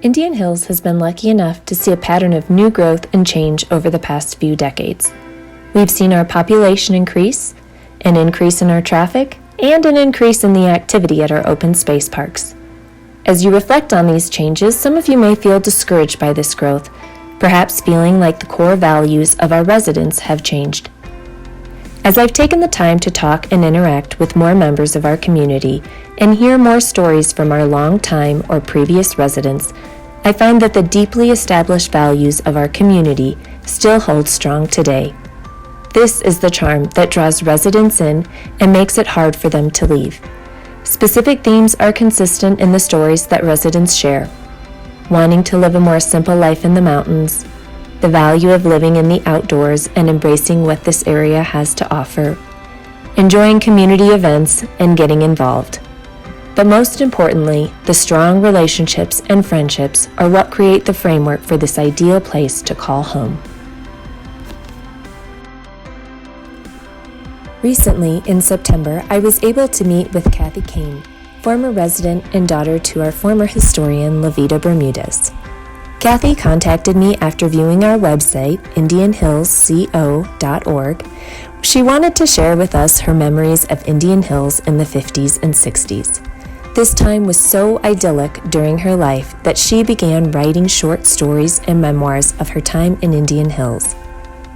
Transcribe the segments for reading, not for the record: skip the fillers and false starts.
Indian Hills has been lucky enough to see a pattern of new growth and change over the past few decades. We've seen our population increase, an increase in our traffic, and an increase in the activity at our open space parks. As you reflect on these changes, some of you may feel discouraged by this growth, perhaps feeling like the core values of our residents have changed. As I've taken the time to talk and interact with more members of our community and hear more stories from our long-time or previous residents, I find that the deeply established values of our community still hold strong today. This is the charm that draws residents in and makes it hard for them to leave. Specific themes are consistent in the stories that residents share: wanting to live a more simple life in the mountains, the value of living in the outdoors and embracing what this area has to offer, enjoying community events and getting involved. But most importantly, the strong relationships and friendships are what create the framework for this ideal place to call home. Recently, in September, I was able to meet with Kathy Kain, former resident and daughter to our former historian, Levita Bermudez. Kathy contacted me after viewing our website, indianhillsco.org. She wanted to share with us her memories of Indian Hills in the 50s and 60s. This time was so idyllic during her life that she began writing short stories and memoirs of her time in Indian Hills.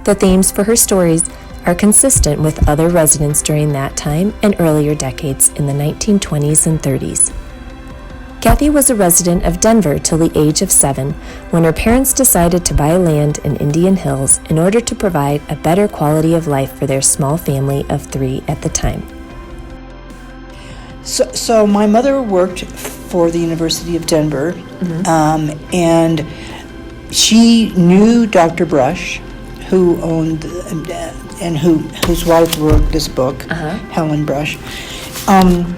The themes for her stories are consistent with other residents during that time and earlier decades in the 1920s and 30s. Kathy was a resident of Denver till the age of 7 when her parents decided to buy land in Indian Hills in order to provide a better quality of life for their small family of 3 at the time. So my mother worked for the University of Denver, and she knew Dr. Brush, who owned and whose wife wrote this book, Helen Brush. I'm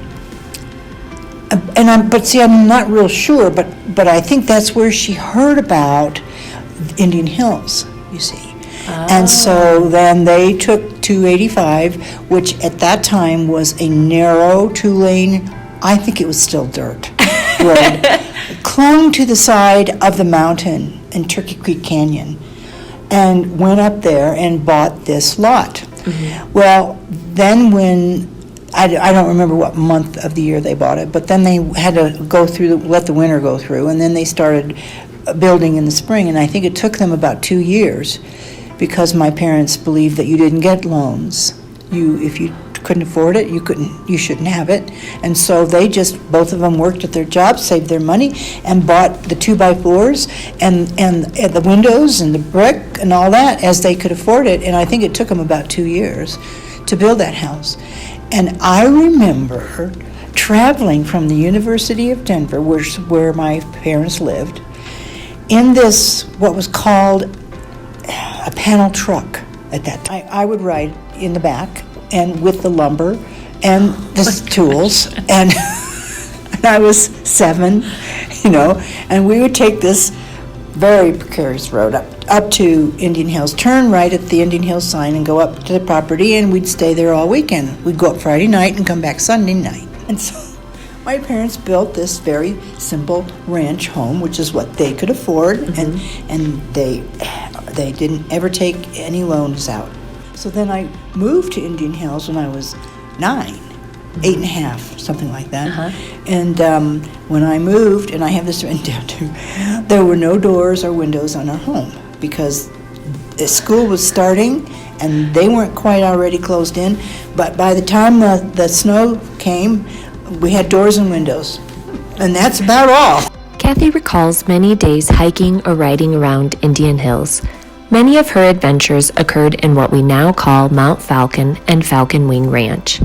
not real sure, but I think that's where she heard about Indian Hills, you see. And so then they took 285, which at that time was a narrow 2-lane, I think it was still dirt, road, clung to the side of the mountain in Turkey Creek Canyon, and went up there and bought this lot. Well, then when I don't remember what month of the year they bought it, but then they had to let the winter go through, and then they started building in the spring, and I think it took them about 2 years because my parents believed that you didn't get loans. If you couldn't afford it, you shouldn't have it. And so they both of them worked at their jobs, saved their money, and bought the 2x4s and the windows and the brick and all that as they could afford it. And I think it took them about 2 years to build that house. And I remember traveling from the University of Denver, where my parents lived, in this, what was called a panel truck at that time. I would ride in the back and with the lumber and the tools, and I was 7, and we would take this very precarious road up to Indian Hills, turn right at the Indian Hills sign and go up to the property, and we'd stay there all weekend. We'd go up Friday night and come back Sunday night. And so my parents built this very simple ranch home, which is what they could afford, and they didn't ever take any loans out. So then I moved to Indian Hills when I was 9, 8 and a half, something like that. And when I moved, and I have this written down too, there were no doors or windows on our home because the school was starting and they weren't quite already closed in. But by the time the snow came, we had doors and windows. And that's about all. Kathy recalls many days hiking or riding around Indian Hills. Many of her adventures occurred in what we now call Mount Falcon and Falcon Wing Ranch.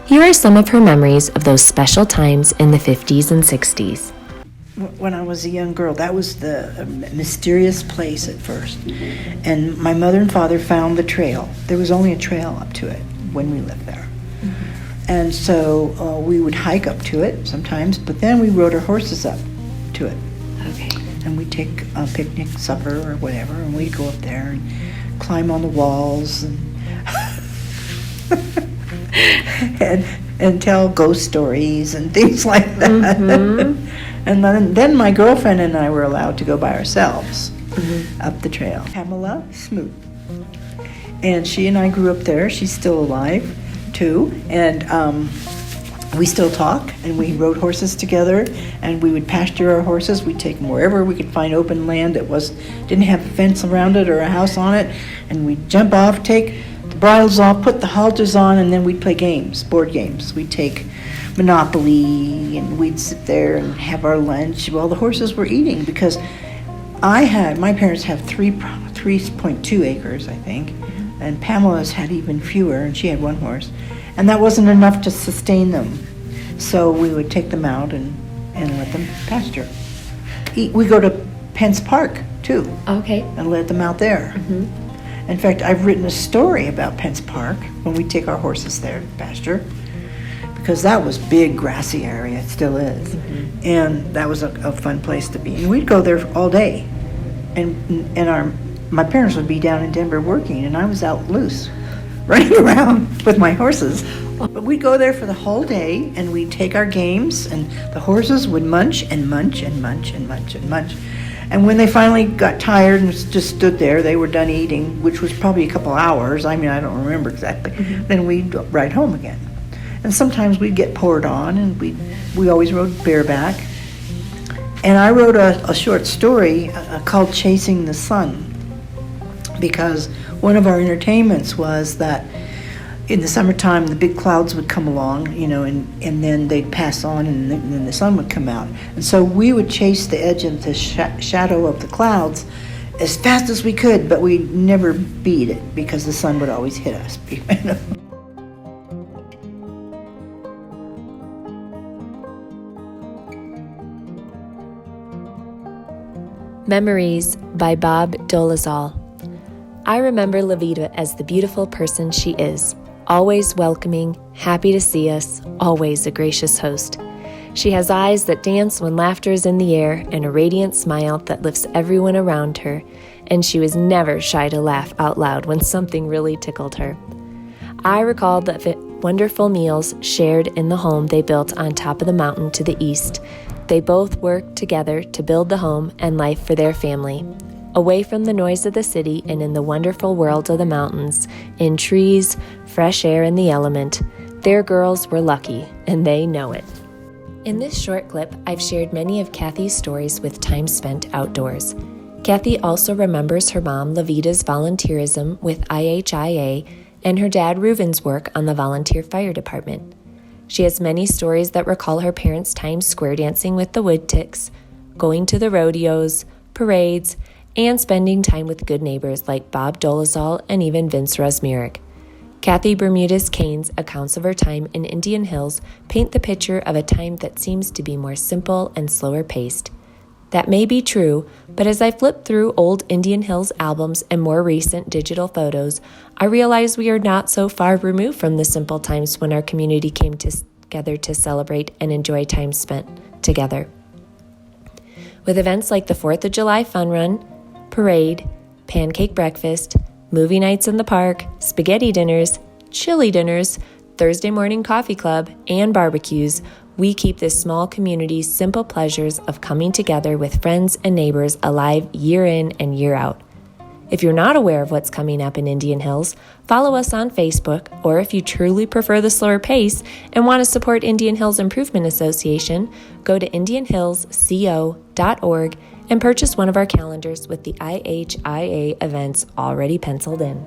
Here are some of her memories of those special times in the 50s and 60s. When I was a young girl, that was the mysterious place at first. And my mother and father found the trail. There was only a trail up to it when we lived there. And so we would hike up to it sometimes, but then we rode our horses up to it. Okay. And we'd take a picnic supper or whatever, and we'd go up there and climb on the walls and and tell ghost stories and things like that. And then my girlfriend and I were allowed to go by ourselves up the trail. Pamela Smoot. And she and I grew up there. She's still alive, too. And we still talk, and we rode horses together, and we would pasture our horses. We'd take them wherever we could find open land that didn't have a fence around it or a house on it, and we'd jump off, take the bridles off, put the halters on, and then we'd play games, board games. We'd take Monopoly, and we'd sit there and have our lunch while the horses were eating, because my parents have 3.2 acres, I think, and Pamela's had even fewer, and she had one horse. And that wasn't enough to sustain them. So we would take them out and let them pasture. We go to Pence Park, too. Okay. And let them out there. In fact, I've written a story about Pence Park when we take our horses there to pasture, because that was big, grassy area. It still is. And that was a fun place to be. And we'd go there all day. And my parents would be down in Denver working, and I was out loose, running around with my horses. But we'd go there for the whole day, and we'd take our games, and the horses would munch and munch and munch and munch and munch. And when they finally got tired and just stood there, they were done eating, which was probably a couple hours. I mean, I don't remember exactly. Then we'd ride home again. And sometimes we'd get poured on, and we always rode bareback. And I wrote a short story called Chasing the Sun, because one of our entertainments was that in the summertime the big clouds would come along, and then they'd pass on, and then the sun would come out. And so we would chase the edge of the shadow of the clouds as fast as we could, but we'd never beat it because the sun would always hit us. Memories by Bob Dolezal. I remember Levita as the beautiful person she is, always welcoming, happy to see us, always a gracious host. She has eyes that dance when laughter is in the air and a radiant smile that lifts everyone around her, and she was never shy to laugh out loud when something really tickled her. I recall the wonderful meals shared in the home they built on top of the mountain to the east. They both worked together to build the home and life for their family, away from the noise of the city and in the wonderful world of the mountains, in trees, fresh air, and the element. Their girls were lucky, and they know it. In this short clip, I've shared many of Kathy's stories with time spent outdoors. Kathy also remembers her mom, Levita's volunteerism with IHIA, and her dad, Reuven's work on the volunteer fire department. She has many stories that recall her parents' time square dancing with the Woodticks, going to the rodeos, parades, and spending time with good neighbors like Bob Dolezal and even Vince Rosmerick. Kathy Bermudez Kain's accounts of her time in Indian Hills paint the picture of a time that seems to be more simple and slower paced. That may be true, but as I flip through old Indian Hills albums and more recent digital photos, I realize we are not so far removed from the simple times when our community came together to celebrate and enjoy time spent together. With events like the 4th of July Fun Run, parade, pancake breakfast, movie nights in the park, spaghetti dinners, chili dinners, Thursday morning coffee club, and barbecues, we keep this small community's simple pleasures of coming together with friends and neighbors alive year in and year out. If you're not aware of what's coming up in Indian Hills, follow us on Facebook, or if you truly prefer the slower pace and want to support Indian Hills Improvement Association, go to indianhillsco.org and purchase one of our calendars with the IHIA events already penciled in.